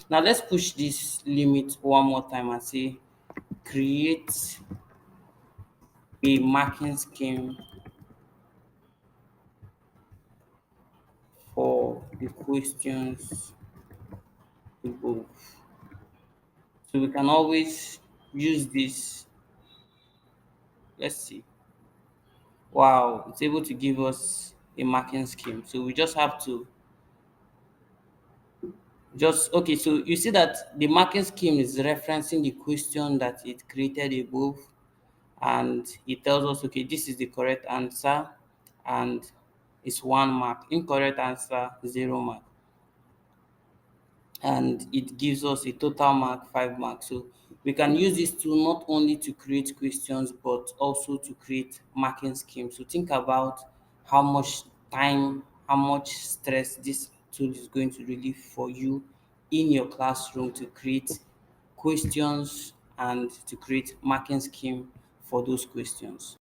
Now let's push this limit one more time and say create a marking scheme for the questions above. So we can always use this. Let's see. Wow, it's able to give us a marking scheme. So we just have to just okay. So you see that the marking scheme is referencing the question that it created above, and it tells us okay, this is the correct answer, and it's 1 mark. Incorrect answer, 0 mark. And it gives us a total mark 5 marks. So we can use this tool not only to create questions but also to create marking schemes. So think about how much time, how much stress this tool is going to relieve for you in your classroom to create questions and to create marking scheme for those questions.